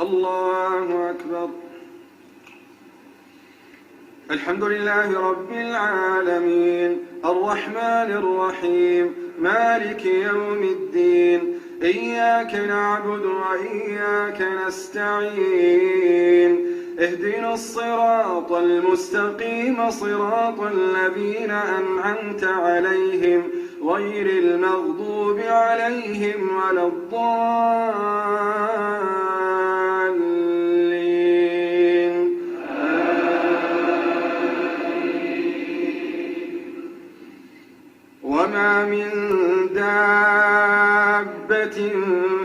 الله أكبر. الحمد لله رب العالمين الرحمن الرحيم مالك يوم الدين إياك نعبد وإياك نستعين اهدنا الصراط المستقيم صراط الذين أنعمت عليهم غير المغضوب عليهم ولا الضالين. وما من دابة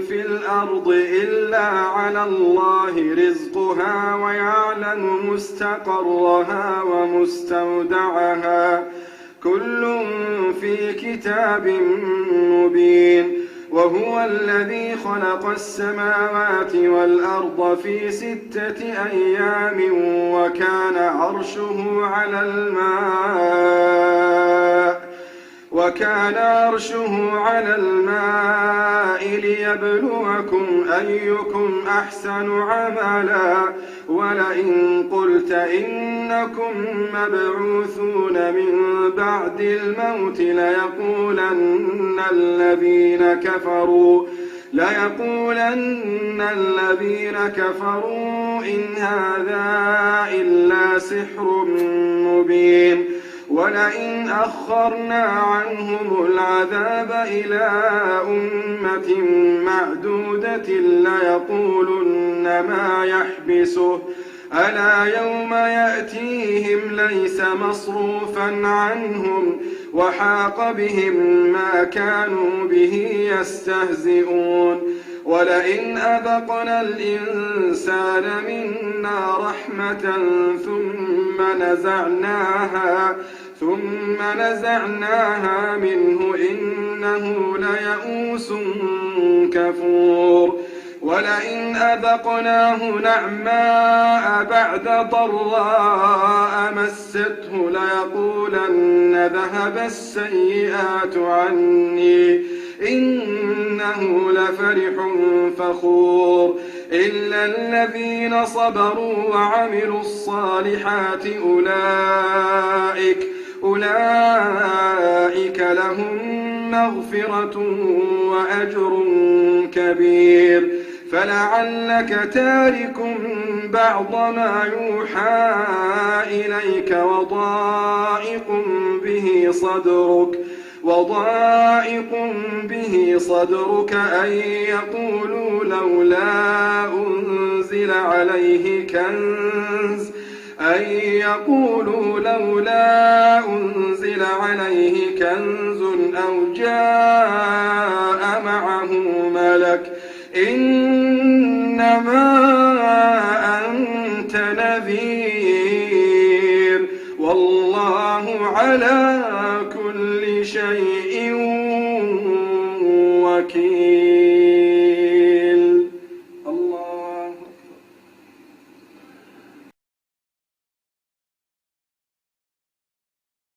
في الأرض إلا على الله رزقها ويعلم مستقرها ومستودعها كل في كتاب مبين. وهو الذي خلق السماوات والأرض في 6 أيام وكان عرشه على الماء ليبلوكم أيكم أحسن عملا. ولئن قلت إنكم مبعوثون من بعد الموت ليقولن الذين كفروا إن هذا إلا سحر مبين. ولئن أخرنا عنهم العذاب إلى أمة معدودة ليقولن ما يحبسه ألا يوم يأتيهم ليس مصروفا عنهم وحاق بهم ما كانوا به يستهزئون. ولئن أذقنا الإنسان منا رحمة ثم نزعناها منه إنه ليئوس كفور. ولئن أذقناه نعماء بعد ضراء مسته ليقولن ذهب السيئات عني إنه لفرح فخور. إلا الذين صبروا وعملوا الصالحات أولئك لهم مغفرة وأجر كبير. فلعلك تارك بعض ما يوحى إليك وضائق به صدرك أن يقولوا لولا أنزل عليه كنز أو جاء معه ملك إنما أنت نذير والله على كل شيء وكيل.